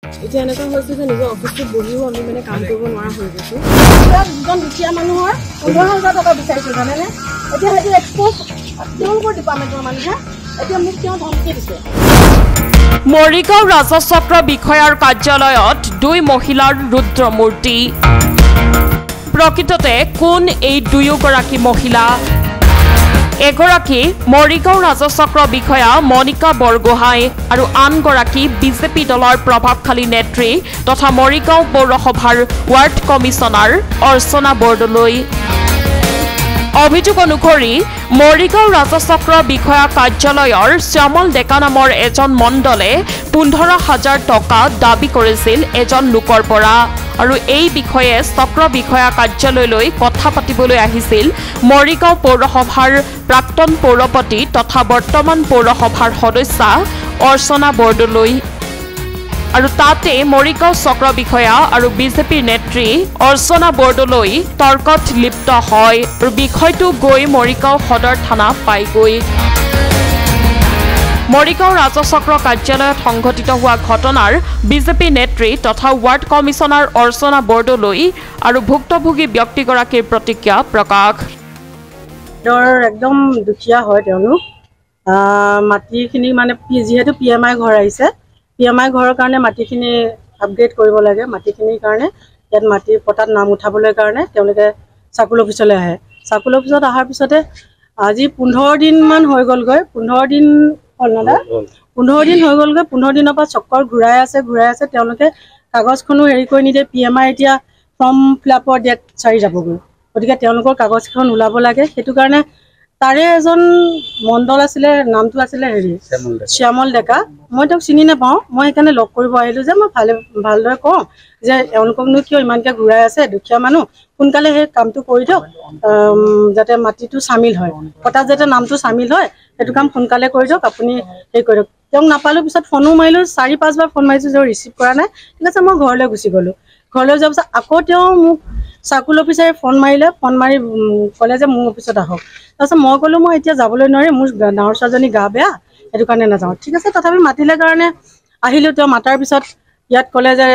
এতিয়া এনেকুৱা হৈছে যে নিজৰ অফিচত বহিও আমি মানে কাম কৰিব নোৱাৰা হৈ গৈছোঁ। দুজন দুখীয়া মানুহৰ 15,000 টকা বিচাৰিছোঁ জানেনে। এতিয়া সেইটো এক্সপ'জ তেওঁলোকৰ ডিপাৰ্টমেণ্টৰ মানুহে এতিয়া মোক তেওঁ ধমকি দিছে। মৰিগাঁও ৰাজচক্ৰ বিষয়াৰ কাৰ্যালয়ত 2 মহিলাৰ ৰুদ্ৰমূৰ্তি। প্ৰকৃততে কোন এই দুয়োগৰাকী মহিলা? এগৰাকী মৰিগাঁও ৰাজচক্ৰ বিষয়া মনিকা বৰগোহাঁই আৰু আনগৰাকী বিজেপি দলৰ প্ৰভাৱশালী নেত্ৰী তথা মৰিগাঁও পৌৰসভাৰ ৱাৰ্ড কমিছনাৰ অৰ্চনা বৰদলৈ। অভিযোগ অনুসৰি মৰিগাঁও ৰাজচক্ৰ বিষয়া কাৰ্যালয়ৰ শ্যামল ডেকা নামৰ এজন মণ্ডলে 15,000 টকা দাবী কৰিছিল এজন লোকৰ পৰা আৰু এই বিষয়ে চক্ৰ বিষয়া কাৰ্যালয়লৈ কথা পাতিবলৈ আহিছিল মৰিগাঁও পৌৰসভাৰ প্ৰাক্তন পৌৰপতি তথা বৰ্তমান পৌৰসভাৰ সদস্যা অৰ্চনা বৰদলৈ। আৰু তাতে মৰিগাঁও চক্ৰ বিষয়া আৰু বিজেপিৰ নেত্ৰী অৰ্চনা বৰদলৈ তৰ্কত লিপ্ত হয় আৰু বিষয়টো গৈ মৰিগাঁও সদৰ থানা পাইগৈ। মৰিগাঁও ৰাজচক্ৰ কাৰ্যালয়ত সংঘটিত হোৱা ঘটনাৰ বিজেপি নেত্ৰী তথা ৱাৰ্ড কমিছনাৰ অৰ্চনা বৰদলৈ আৰু ভুক্তভোগী ব্যক্তিগৰাকীৰ প্ৰতিক্ৰিয়া প্ৰকাশ। একদম দুখীয়া হয় তেওঁলোক। মাটিখিনি মানে যিহেতু PMI ঘৰ আহিছে, PMI ঘৰৰ কাৰণে মাটিখিনি আপগ্ৰেড কৰিব লাগে। মাটিখিনিৰ কাৰণে ইয়াত মাটি পটাত নাম উঠাবলৈ কাৰণে তেওঁলোকে চাৰ্কুল অফিচলৈ আহে। চাৰ্কুল অফিচত অহাৰ পিছতে আজি 15 দিনমান হৈ গ'লগৈ। 15 দিন হ'ল না? 15 দিন হৈ গ'লগৈ। 15 দিনৰ পৰা চক্কৰ ঘূৰাই আছে। তেওঁলোকে কাগজখনো হেৰি কৰি নিদিয়ে। PMI এতিয়া ফৰ্ম ফিল-আপৰ ডেট 4 যাবগৈ। গতিকে তেওঁলোকৰ কাগজখন ওলাব লাগে। সেইটো কাৰণে তাৰে এজন মণ্ডল আছিলে, নামটো আছিলে শ্যামল ডেকা। মই তেওঁক চিনি নাপাওঁ। মই সেইকাৰণে লগ কৰিব আহিলোঁ যে মই ভালদৰে কওঁ যে এওঁলোককনো কিয় ইমানকৈ ঘূৰাই আছে, দুখীয়া মানুহ, সোনকালে সেই কামটো কৰি দিয়ক যাতে মাটিটো চামিল হয়, পটাত যাতে নামটো চামিল হয়, সেইটো কাম সোনকালে কৰি দিয়ক, আপুনি হেৰি কৰি দিয়ক। তেওঁক নাপালোঁ, পিছত ফোনো মাৰিলোঁ, 4-5 বাৰ ফোন মাৰিছোঁ যে ৰিচিভ কৰা নাই। ঠিক আছে, মই ঘৰলৈ গুচি গ'লোঁ। ঘৰলৈ যোৱাৰ পিছত আকৌ তেওঁ মোক চাৰ্কুল অফিচাৰে ফোন মাৰিলে। ফোন মাৰি ক'লে যে মোৰ অফিচত আহক। তাৰপিছত মই ক'লোঁ মই এতিয়া যাবলৈ নোৱাৰিম, মোৰ ডাঙৰ ছোৱালীজনী গা বেয়া, সেইটো কাৰণে নাযাওঁ। ঠিক আছে, তথাপি মাতিলে কাৰণে আহিলোঁ। তেওঁ মাতাৰ পিছত ইয়াত ক'লে যে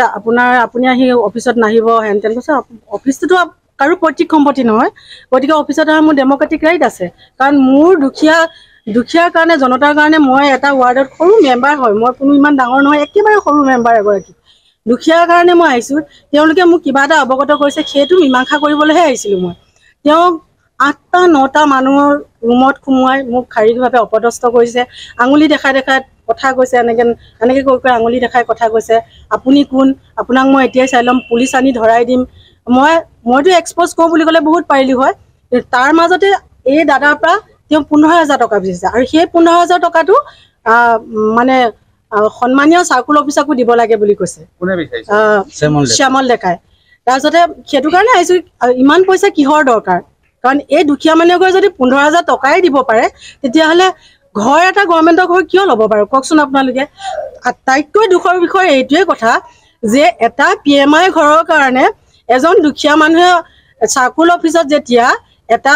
আপুনি আহি অফিচত নাহিব, হেন তেন কৈছে। অফিচটোতো কাৰো পৈতৃক সম্পত্তি নহয়, গতিকে অফিচত অহা মোৰ ডেম'ক্ৰেটিক ৰাইট আছে। কাৰণ মোৰ দুখীয়াৰ কাৰণে, জনতাৰ কাৰণে মই এটা ৱাৰ্ডত সৰু মেম্বাৰ হয়। মই কোনো ইমান ডাঙৰ নহয়, একেবাৰে সৰু মেম্বাৰ এগৰাকী। দুখীয়াৰ কাৰণে মই আহিছোঁ। তেওঁলোকে মোক কিবা এটা অৱগত কৰিছে, সেইটো মীমাংসা কৰিবলৈহে আহিছিলোঁ মই। তেওঁক 8টা-9টা মানুহৰ ৰুমত সোমোৱাই মোক শাৰীৰিকভাৱে অপদস্থ কৰিছে। আঙুলি দেখাই কথা কৈছে, এনেকৈ কৈ আঙুলি দেখাই কথা কৈছে। আপুনি কোন? আপোনাক মই এতিয়াই চাই ল'ম, পুলিচ আনি ধৰাই দিম। মইতো এক্সপ'জ কৰোঁ বুলি ক'লে বহুত পাৰিলোঁ হয়। তাৰ মাজতে এই দাদাৰ পৰা তেওঁ 15,000 টকা বিচাৰিছে আৰু সেই 15,000 টকাটো মানে সন্মানীয় চাৰ্কুল অফিচাৰকো দিব লাগে বুলি কৈছে শ্যামল ডেকাই। তাৰপিছতে সেইটো কাৰণে আহিছোঁ। ইমান পইচা কিহৰ দৰকাৰ? কাৰণ এই দুখীয়া মানুহ এগৰাকীয়ে যদি 15,000 টকাই দিব পাৰে, তেতিয়াহ'লে ঘৰ এটা গভৰ্ণমেণ্টৰ ঘৰ কিয় ল'ব বাৰু কওকচোন আপোনালোকে? আটাইতকৈ দুখৰ বিষয় এইটোৱে কথা যে এটা PMI ঘৰৰ কাৰণে এজন দুখীয়া মানুহে চাৰ্কুল অফিচত যেতিয়া এটা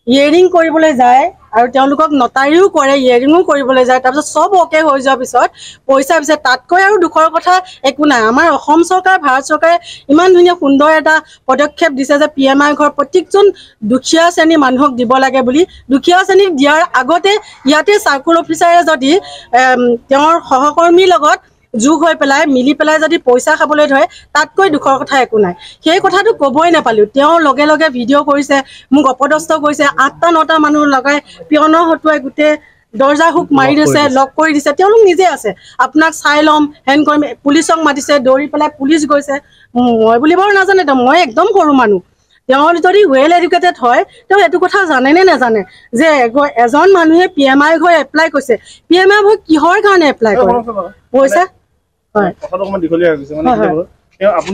ইয়েৰিং কৰিবলৈ যায় আৰু তেওঁলোকক নটাৰীও কৰে, ইয়েৰিঙো কৰিবলৈ যায়, তাৰপিছত চব অ'কে হৈ যোৱাৰ পিছত পইচা বিচাৰে। তাতকৈ আৰু দুখৰ কথা একো নাই। আমাৰ অসম চৰকাৰ, ভাৰত চৰকাৰে ইমান ধুনীয়া সুন্দৰ এটা পদক্ষেপ দিছে যে PMI ঘৰ প্ৰত্যেকজন দুখীয়া শ্ৰেণীৰ মানুহক দিব লাগে বুলি। দুখীয়া শ্ৰেণীক দিয়াৰ আগতে ইয়াতে চাৰ্কুল অফিচাৰে যদি তেওঁৰ সহকৰ্মীৰ লগত যোগ হৈ পেলাই মিলি পেলাই যদি পইচা খাবলৈ ধৰে, তাতকৈ দুখৰ কথা একো নাই। সেই কথাটো ক'বই নাপালোঁ। তেওঁ লগে লগে ভিডিঅ' কৰিছে, মোক অপদস্থ কৰিছে। 8টা-9টা মানুহ লগাই পিয়নৰ হতুৱাই গোটেই দৰ্জা হুক মাৰি দিছে, লক কৰি দিছে। তেওঁলোক নিজে আছে, আপোনাক চাই ল'ম, হেন কৰিম। পুলিচক মাতিছে, দৌৰি পেলাই পুলিচ গৈছে। মই বুলি বাৰু নাজানে, মই একদম সৰু মানুহ। তেওঁ যদি ৱেল এডুকেটেড হয়, তেওঁ এইটো কথা জানে নে নাজানে যে এজন মানুহে PMI ঘৰ এপ্লাই কৰিছে। PMI ঘৰ কিহৰ কাৰণে এপ্লাই কৰে? পইচা হয়।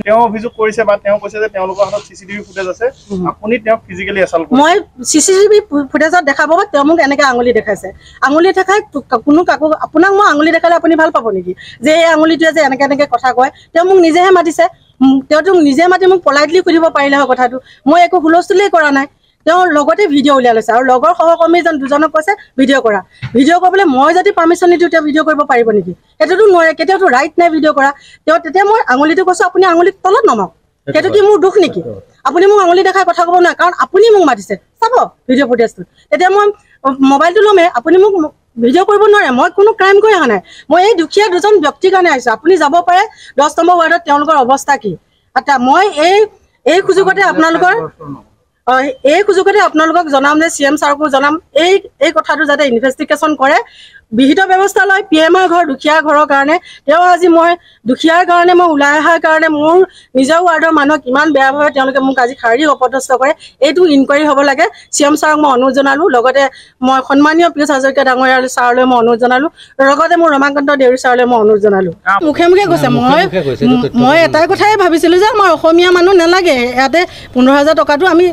তেওঁ অভিযোগ কৰিছে বা তেওঁ কৈছে যে তেওঁলোকৰ হাতত CCTV ফুটেজ আছে, আপুনি তেওঁক ফিজিকেলি এছাল্ট কৰিছে। মই CCTV ফুটেজত দেখাব, তেওঁ মোক এনেকৈ আঙুলি দেখাইছে। আঙুলি দেখাই আপোনাক মই আঙুলি দেখালে আপুনি ভাল পাব নেকি যে এই আঙুলিটোৱে যে এনেকৈ কথা কয়? তেওঁ মোক নিজেহে মাতিছে। তেওঁতো নিজে মাতি মোক পলাইটলি সুধিব পাৰিলে হয় কথাটো। মই একো হুলস্থুলেই কৰা নাই। তেওঁৰ লগতে ভিডিঅ' উলিয়াই লৈছে আৰু লগৰ সহকৰ্মীজন দুজনক কৈছে ভিডিঅ' কৰা ভিডিঅ' কৰিবলৈ মই যদি পাৰ্মিশ্যন নিদিওঁ তেওঁ ভিডিঅ' কৰিব পাৰিব নেকি সেইটোতো নোৱাৰে কেতিয়াওতো ৰাইট নাই ভিডিঅ' কৰা তেওঁ তেতিয়া মই আঙুলিটো কৈছোঁ আপুনি আঙুলি তলত নমাওক সেইটো কি মোৰ দুখ নেকি আপুনি মোক আঙুলি দেখাই কথা ক'ব নোৱাৰে কাৰণ আপুনি মোক মাতিছে চাব ভিডিঅ' ফুটেজটো তেতিয়া মই মোবাইলটো ল'মে আপুনি মোক ভিডিঅ' কৰিব নোৱাৰে মই কোনো ক্ৰাইম কৰি অহা নাই মই এই দুখীয়া দুজন ব্যক্তিৰ কাৰণে আহিছোঁ আপুনি যাব পাৰে 10 নম্বৰ ৱাৰ্ডত তেওঁলোকৰ অৱস্থা কি মই এই সুযোগতে আপোনালোকক জনাম যে CM ছাৰকো জনাম এই কথাটো যাতে ইনভেষ্টিগেশ্যন কৰে বিহিত ব্যৱস্থা লয় PMI ঘৰ দুখীয়া ঘৰৰ কাৰণে তেওঁ আজি মই দুখীয়াৰ কাৰণে মই ওলাই অহাৰ কাৰণে মোৰ নিজৰ ৱাৰ্ডৰ মানুহক ইমান বেয়াভাৱে তেওঁলোকে মোক আজি শাৰীৰিক অপদস্থ কৰে এইটো ইনকুৱাৰী হ'ব লাগে CM ছাৰক মই অনুৰোধ জনালোঁ লগতে মই সন্মানীয় পীয়ুষ হাজৰিকা ডাঙৰীয়া ছাৰলৈ মই অনুৰোধ জনালোঁ লগতে মোৰ ৰমাকান্ত দেউৰী ছাৰলৈ মই অনুৰোধ জনালোঁ মুখে মুখে কৈছে মই এটাই কথাই ভাবিছিলোঁ যে আমাৰ অসমীয়া মানুহ নালাগে ইয়াতে 15,000 টকাটো আমি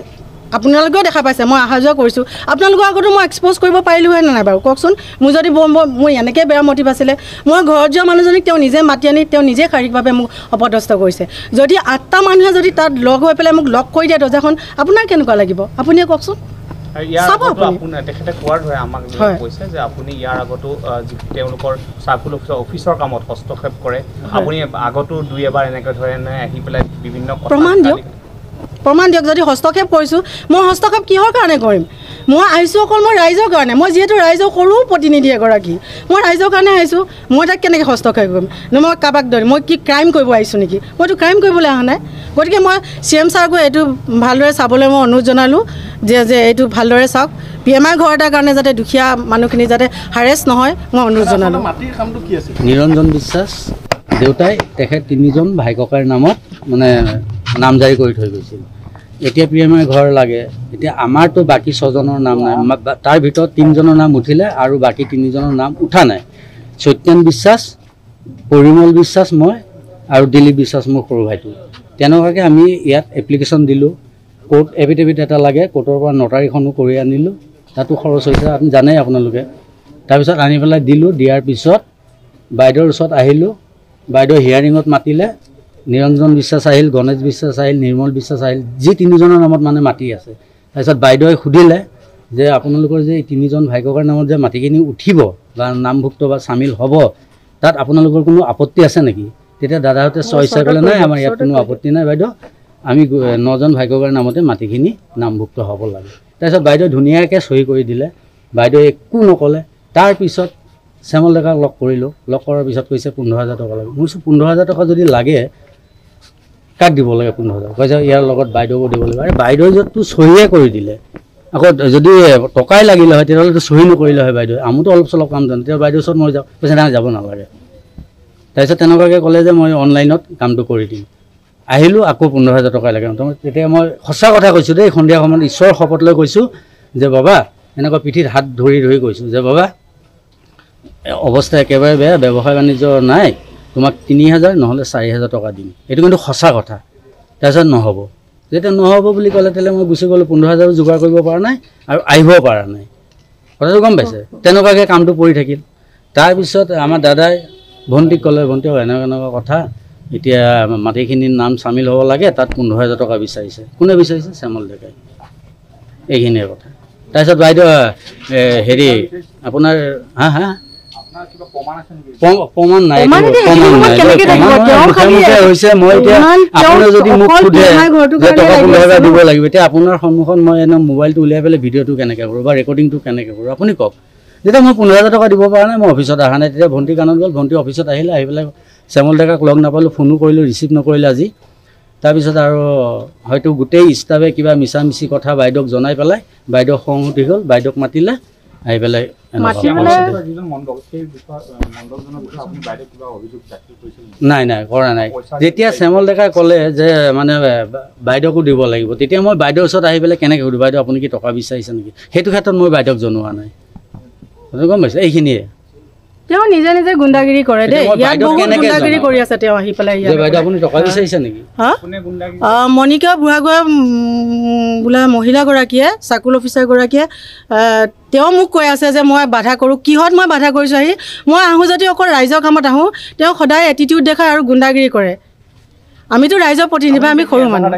আপোনালোকেও দেখা পাইছে মই অহা যোৱা কৰিছোঁ আপোনালোকৰ আগতো মই এক্সপ'জ কৰিব পাৰিলোঁ হয় নাই বাৰু কওকচোন মোৰ যদি মোৰ এনেকৈ বেয়া মটিভ আছিলে মই ঘৰত যোৱা মানুহজনীক তেওঁ নিজে মাতি আনি তেওঁ নিজে শাৰীৰিকভাৱে মোক অপদস্থ কৰিছে যদি 8টা মানুহে যদি তাত লগ হৈ পেলাই মোক লগ কৰি দিয়ে দৰ্জাখন আপোনাৰ কেনেকুৱা লাগিব আপুনিয়ে কওকচোন তেখেতে কোৱাৰ ধৰে আমাক কৈছে যে আপুনি ইয়াৰ আগতো তেওঁলোকৰ চাৰ্কুল অফিচৰ কামত হস্তক্ষেপ কৰে আপুনি আগতো 2-এবাৰ এনেকৈ ধৰণে আহি পেলাই বিভিন্ন প্ৰমাণ দিয়ক যদি হস্তক্ষেপ কৰিছোঁ মই হস্তক্ষেপ কিহৰ কাৰণে কৰিম মই আহিছোঁ অকল মই ৰাইজৰ কাৰণে মই যিহেতু ৰাইজৰ সৰু প্ৰতিনিধি এগৰাকী মই ৰাইজৰ কাৰণে আহিছোঁ মই তাক কেনেকৈ হস্তক্ষেপ কৰিম মই কাৰোবাক ধৰিম মই কি ক্ৰাইম কৰিব আহিছোঁ নেকি মইতো ক্ৰাইম কৰিবলৈ অহা নাই গতিকে মই CM ছাৰকো এইটো ভালদৰে চাবলৈ মই অনুৰোধ জনালোঁ যে এইটো ভালদৰে চাওক PMI ঘৰ এটাৰ কাৰণে যাতে দুখীয়া মানুহখিনি যাতে হাৰেছ নহয় মই অনুৰোধ জনালোঁ নিৰঞ্জন বিশ্বাস দেউতাই তেখেত 3জন ভাই ককাৰ নামত মানে নামজাৰি কৰি থৈ গৈছিল এতিয়া PMI ঘৰ লাগে এতিয়া আমাৰতো বাকী 6জনৰ নাম নাই তাৰ ভিতৰত 3জনৰ নাম উঠিলে আৰু বাকী 3জনৰ নাম উঠা নাই সত্যেন বিশ্বাস পৰিমল বিশ্বাস মই আৰু দিলীপ বিশ্বাস মোৰ সৰু ভাইটো তেনেকুৱাকৈ আমি ইয়াত এপ্লিকেশ্যন দিলোঁ কোৰ্ট এফিডেভিট এটা লাগে কোৰ্টৰ পৰা নটাৰীখনো কৰি আনিলোঁ তাতো খৰচ হৈছে আপুনি জানেই আপোনালোকে তাৰপিছত আনি পেলাই দিলোঁ দিয়াৰ পিছত বাইদেউৰ ওচৰত আহিলোঁ বাইদেউ হিয়াৰিঙত মাতিলে নিৰঞ্জন বিশ্বাস আহিল গণেশ বিশ্বাস আহিল নিৰ্মল বিশ্বাস আহিল যি 3জনৰ নামত মানে মাটি আছে তাৰপিছত বাইদেৱে সুধিলে যে আপোনালোকৰ যে 3জন ভাইককাৰ নামত যে মাটিখিনি উঠিব বা নামভুক্ত বা চামিল হ'ব তাত আপোনালোকৰ কোনো আপত্তি আছে নেকি তেতিয়া দাদাহঁতে চইচা ক'লে নাই আমাৰ ইয়াত কোনো আপত্তি নাই বাইদেউ আমি 9জন ভাইককাৰ নামতে মাটিখিনি নামভুক্ত হ'ব লাগে তাৰপিছত বাইদেউ ধুনীয়াকৈ চহী কৰি দিলে বাইদেউ একো নক'লে তাৰপিছত শ্যামল ডেকাক লগ কৰিলোঁ লগ কৰাৰ পিছত কৈছে 15,000 টকা লাগে মই কৈছোঁ 15,000 টকা যদি লাগে কাক দিব লাগে 15,000 কৈছে ইয়াৰ লগত বাইদেউকো দিব লাগিব আৰে বাইদেউ য'ততো চহীয়ে কৰি দিলে আকৌ যদি টকাই লাগিলে হয় তেতিয়াহ'লেতো চহী নকৰিলে হয় বাইদেউ আমিতো অলপ চলপ কাম জানো তেতিয়া বাইদেউৰ ওচৰত মই যাওঁ কৈছে নাই যাব নালাগে তাৰপিছত তেনেকুৱাকৈ ক'লে যে মই অনলাইনত কামটো কৰি দিম আহিলোঁ আকৌ 15,000 টকা লাগে তেতিয়া মই সঁচা কথা কৈছোঁ দেই সন্ধিয়া সময়ত ঈশ্বৰৰ শপত লৈ কৈছোঁ যে বাবা এনেকুৱা পিঠিত হাত ধৰি কৈছোঁ যে বাবা অৱস্থা একেবাৰে বেয়া ব্যৱসায় বাণিজ্য নাই তোমাক 3,000 নহ'লে 4,000 টকা দিম এইটো কিন্তু সঁচা কথা তাৰপিছত নহ'ব যেতিয়া নহ'ব বুলি ক'লে তেতিয়াহ'লে মই গুচি গ'লোঁ 15,000 যোগাৰ কৰিব পৰা নাই আৰু আহিব পৰা নাই কথাটো গম পাইছে তেনেকুৱাকৈ কামটো পৰি থাকিল তাৰপিছত আমাৰ দাদাই ভণ্টিক ক'লে ভণ্টি এনেকুৱা কথা এতিয়া মাটিখিনিৰ নাম চামিল হ'ব লাগে তাত 15,000 টকা বিচাৰিছে কোনে বিচাৰিছে শ্যামল ডেকাই এইখিনিয়ে কথা তাৰপিছত বাইদেউ হেৰি আপোনাৰ প্ৰমাণ নাই হৈছে মই এতিয়া আপুনি যদি মোক সোধে যে টকা 15,000 দিব লাগিব এতিয়া আপোনাৰ সন্মুখত মই এনে মোবাইলটো উলিয়াই পেলাই ভিডিঅ'টো কেনেকৈ কৰোঁ বা ৰেকৰ্ডিংটো কেনেকৈ কৰোঁ আপুনি কওক যেতিয়া মই 15,000 টকা দিব পৰা নাই মই অফিচত অহা নাই তেতিয়া ভণ্টি কাণত গ'ল ভণ্টি অফিচত আহিলে আহি পেলাই শ্যামল ডেকাক লগ নাপালোঁ ফোনো কৰিলোঁ ৰিচিভ নকৰিলে আজি তাৰপিছত আৰু হয়তো গোটেই ষ্টাফে কিবা মিছা মিছি কথা বাইদেউক জনাই পেলাই বাইদেউ খং উঠি গ'ল বাইদেউক মাতিলে আহি পেলাই নাই নাই কৰা নাই যেতিয়া শ্যামল ডেকাই ক'লে যে মানে বাইদেউকো দিব লাগিব তেতিয়া মই বাইদেউৰ ওচৰত আহি পেলাই কেনেকৈ সুধোঁ বাইদেউ আপুনি কি টকা বিচাৰিছে নেকি সেইটো ক্ষেত্ৰত মই বাইদেউক জনোৱা নাই গম পাইছে এইখিনিয়ে তেওঁ নিজে নিজে গুণ্ডাগিৰি কৰে দেই ইয়াত বহুত গুণ্ডাগিৰি কৰি আছে তেওঁ আহি পেলাই বাইদেউ আপুনি টকা বিচাৰিছে নেকি মণিকা বুঢ়াগোৱা বোলা মহিলাগৰাকীয়ে চাৰ্কুল অফিচাৰগৰাকীয়ে তেওঁ মোক কৈ আছে যে মই বাধা কৰোঁ কিহত মই বাধা কৰিছোঁ আহি মই আহোঁ যদি অকল ৰাইজৰ কামত আহোঁ তেওঁ সদায় এটিটিউড দেখায় আৰু গুণ্ডাগিৰি কৰে আমিতো ৰাইজৰ প্ৰতিনিধি, আমি সৰু মানুহ।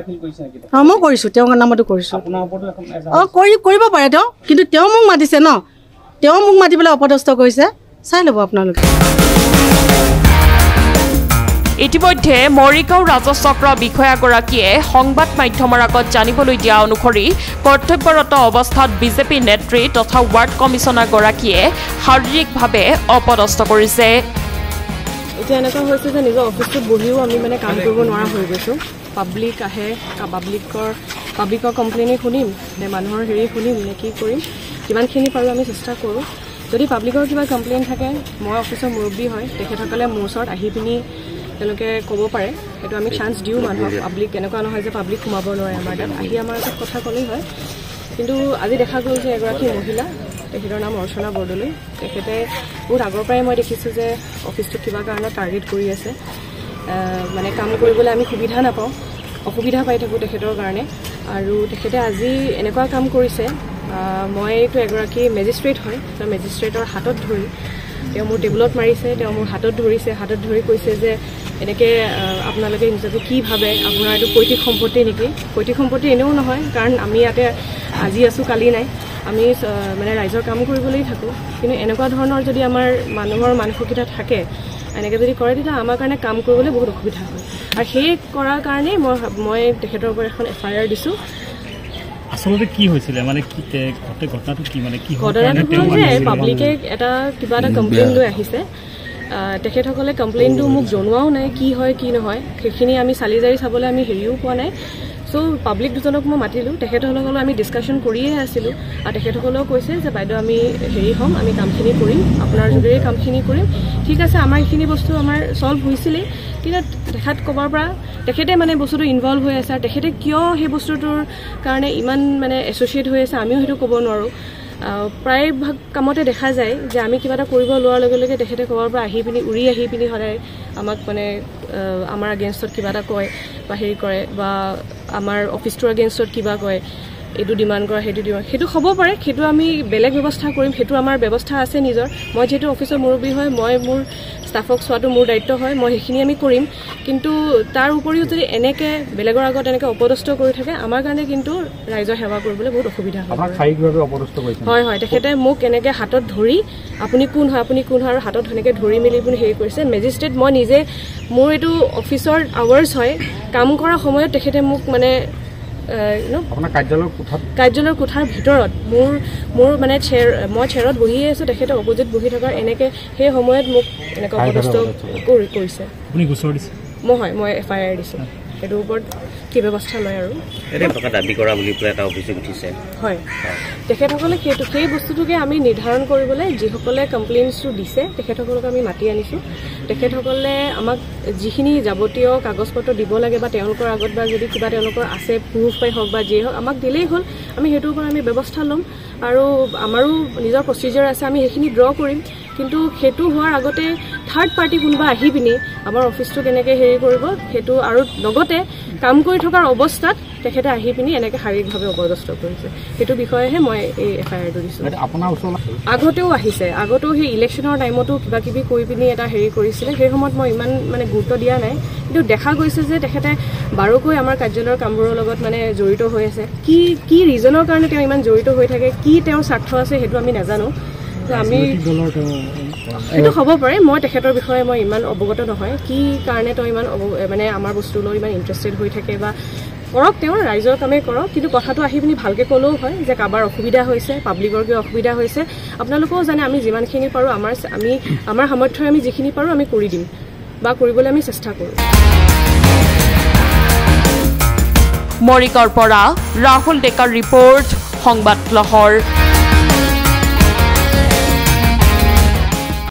মই কৰিছোঁ, তেওঁৰ নামতো কৰিছোঁ। কৰিব পাৰে তেওঁ, কিন্তু তেওঁ মোক মাতিছে ন, তেওঁ মোক মাতি পেলাই অপদস্থ কৰিছে, চাই ল'ব আপোনালোকে। ইতিমধ্যে মৰিগাঁও ৰাজচক্ৰ বিষয়াগৰাকীয়ে সংবাদ মাধ্যমৰ আগত জানিবলৈ দিয়া অনুসৰি কৰ্তব্যৰত অৱস্থাত বিজেপি নেত্ৰী তথা ৱাৰ্ড কমিছনাৰগৰাকীয়ে শাৰীৰিকভাৱে অপদস্থ কৰিছে। এতিয়া এনেকুৱা হৈছে যে নিজৰ অফিচটোত বহিও আমি মানে কাম কৰিব নোৱাৰা হৈ গৈছোঁ। পাব্লিক আহে, পাব্লিকৰ কমপ্লেইনে শুনিম নে মানুহৰ হেৰি শুনিম নে কি কৰিম, যিমানখিনি পাৰোঁ আমি চেষ্টা কৰোঁ। যদি পাব্লিকৰ কিবা কমপ্লেইন থাকে, মই অফিচৰ মুৰব্বী হয়, তেখেতসকলে মোৰ ওচৰত আহি পিনি তেওঁলোকে ক'ব পাৰে, সেইটো আমি চান্স দিওঁ মানুহক। পাব্লিক এনেকুৱা নহয় যে পাব্লিক সোমাব নোৱাৰে আমাৰ তাত, আহি আমাৰ তাত কথা ক'লেই হয়। কিন্তু আজি দেখা গ'ল যে এগৰাকী মহিলা, তেখেতৰ নাম অৰ্চনা বৰদলৈ, তেখেতে বহুত আগৰ পৰাই মই দেখিছোঁ যে অফিচটোত কিবা কাৰণত টাৰ্গেট কৰি আছে, মানে কাম কৰিবলৈ আমি সুবিধা নাপাওঁ, অসুবিধা পাই থাকোঁ তেখেতৰ কাৰণে। আৰু তেখেতে আজি এনেকুৱা কাম কৰিছে, মইতো এগৰাকী মেজিষ্ট্ৰেট হয়, তেওঁ মেজিষ্ট্ৰেটৰ হাতত ধৰি তেওঁ মোৰ টেবুলত মাৰিছে, তেওঁ মোৰ হাতত ধৰিছে, হাতত ধৰি কৈছে যে এনেকৈ আপোনালোকে নিজকে কি ভাবে, আপোনাৰ এইটো পৈতৃক সম্পত্তি নেকি? পৈতৃক সম্পত্তি এনেও নহয়, কাৰণ আমি ইয়াতে আজি আছোঁ কালি নাই, আমি মানে ৰাইজৰ কাম কৰিবলৈ থাকোঁ। কিন্তু এনেকুৱা ধৰণৰ যদি আমাৰ মানুহৰ মানসিকতা থাকে, এনেকৈ যদি কৰে, তেতিয়া আমাৰ কাৰণে কাম কৰিবলৈ বহুত অসুবিধা হয়। আৰু সেই কৰাৰ কাৰণেই মই তেখেতৰ ওপৰত এখন FIR দিছোঁ। আচলতে কি হৈছিলে, মানে ঘটনাটো কি, মানে কি ঘটনাটো হ'ল যে পাব্লিকে কিবা এটা কমপ্লেইন লৈ আহিছে, তেখেতসকলে কমপ্লেইনটো মোক জনোৱাও নাই, কি হয় কি নহয় সেইখিনি আমি চালি জাৰি চাবলৈ আমি হেৰিও পোৱা নাই। চ' পাব্লিক দুজনক মই মাতিলোঁ, তেখেতসকলেও আমি ডিছকাশ্যন কৰিয়ে আছিলোঁ, আৰু তেখেতসকলেও কৈছে যে বাইদেউ আমি হেৰি হ'ম, আমি কামখিনি কৰিম, আপোনাৰ যোগেৰে কামখিনি কৰিম। ঠিক আছে, আমাৰ এইখিনি বস্তু আমাৰ ছল্ভ হৈছিলেই, কিন্তু তেখেত ক'বৰ পৰা তেখেতে মানে বস্তুটো ইনভলভ হৈ আছে, আৰু তেখেতে কিয় সেই বস্তুটোৰ কাৰণে ইমান মানে এছ'চিয়েট হৈ আছে আমিও সেইটো ক'ব নোৱাৰোঁ। প্ৰায়ভাগ কামতে দেখা যায় যে আমি কিবা এটা কৰিব লোৱাৰ লগে লগে তেখেতে ক'বৰ পৰা উৰি আহি পিনি সদায় আমাক মানে আমাৰ এগেইনষ্টত কিবা এটা কয় বা হেৰি কৰে, বা আমাৰ অফিচটোৰ এগেইনষ্টত কিবা কয়, এইটো ডিমাণ্ড কৰা, সেইটো হ'ব পাৰে, সেইটো আমি বেলেগ ব্যৱস্থা কৰিম, সেইটো আমাৰ ব্যৱস্থা আছে নিজৰ। মই যিহেতু অফিচৰ মুৰব্বী হয়, মই মোৰ ষ্টাফক চোৱাটো মোৰ দায়িত্ব হয়, মই সেইখিনি আমি কৰিম। কিন্তু তাৰ উপৰিও যদি এনেকৈ বেলেগৰ আগত এনেকৈ অপদস্থ কৰি থাকে, আমাৰ কাৰণে কিন্তু ৰাইজৰ সেৱা কৰিবলৈ বহুত অসুবিধা হয়। হয়, তেখেতে মোক এনেকৈ হাতত ধৰি আপুনি কোন হয় আৰু হাতত সেনেকৈ ধৰি মেলি পিনি হেৰি কৰিছে। মেজিষ্ট্ৰেট মই নিজে, মোৰ এইটো অফিচৰ আৱাৰ্ছ হয়, কাম কৰাৰ সময়ত তেখেতে মোক মানে কাৰ্যালয়ৰ কোঠাৰ ভিতৰত মোৰ মানে মই চেয়াৰত বহিয়ে আছোঁ, তেখেতে অপজিট বহি থকাৰ এনেকৈ সেই সময়ত মোক এনেকৈ অপদস্থ কৰিছে। মই FIR দিছোঁ, সেইটোৰ ওপৰত কি ব্যৱস্থা লয় আৰু দাবী কৰা বুলি পেলাই এটা অভিযোগ উঠিছে। হয়, তেখেতসকলে সেই বস্তুটোকে আমি নিৰ্ধাৰণ কৰিবলৈ যিসকলে কমপ্লেইনছটো দিছে তেখেতসকলক আমি মাতি আনিছোঁ। তেখেতসকলে আমাক যিখিনি যাৱতীয় কাগজ পত্ৰ দিব লাগে বা তেওঁলোকৰ আগত বা যদি কিবা তেওঁলোকৰ আছে প্ৰুফেই হওক বা যিয়ে হওক আমাক দিলেই হ'ল, আমি সেইটোৰ ওপৰত আমি ব্যৱস্থা ল'ম। আৰু আমাৰো নিজৰ প্ৰচিডিউৰ আছে, আমি সেইখিনি ড্ৰ কৰিম। কিন্তু সেইটো হোৱাৰ আগতে থাৰ্ড পাৰ্টি কোনোবা আহি পিনি আমাৰ অফিচটো কেনেকৈ হেৰি কৰিব সেইটো, আৰু লগতে কাম কৰি থকাৰ অৱস্থাত তেখেতে আহি পিনি এনেকৈ শাৰীৰিকভাৱে অপদস্থ কৰিছে, সেইটো বিষয়েহে মই এই FIRটো দিছোঁ। আগতেও আহিছে, আগতেও সেই ইলেকশ্যনৰ টাইমতো কিবা কিবি কৰি পিনি এটা হেৰি কৰিছিলে, সেই সময়ত মই ইমান মানে গুৰুত্ব দিয়া নাই। কিন্তু দেখা গৈছে যে তেখেতে বাৰুকৈ আমাৰ কাৰ্যালয়ৰ কামবোৰৰ লগত মানে জড়িত হৈ আছে। কি ৰিজনৰ কাৰণে তেওঁ ইমান জড়িত হৈ থাকে, কি তেওঁৰ স্বাৰ্থ আছে সেইটো আমি নাজানো। আমি সেইটো হ'ব পাৰে, মই তেখেতৰ বিষয়ে মই ইমান অৱগত নহয়, কি কাৰণে তেওঁ ইমান মানে আমাৰ বস্তু লৈ ইমান ইণ্টাৰেষ্টেড হৈ থাকে, বা কৰক তেওঁ ৰাইজৰ কামেই কৰক, কিন্তু কথাটো আহি পিনি ভালকৈ ক'লেও হয় যে কাৰোবাৰ অসুবিধা হৈছে, পাব্লিকৰ কিয় অসুবিধা হৈছে, আপোনালোকেও জানে আমি যিমানখিনি পাৰোঁ আমাৰ সামৰ্থ্যৰে আমি যিখিনি পাৰোঁ আমি কৰি দিম বা কৰিবলৈ আমি চেষ্টা কৰোঁ। মৰিগাঁৱৰ পৰা ৰাহুল ডেকাৰ ৰিপৰ্ট, সংবাদ লহৰ।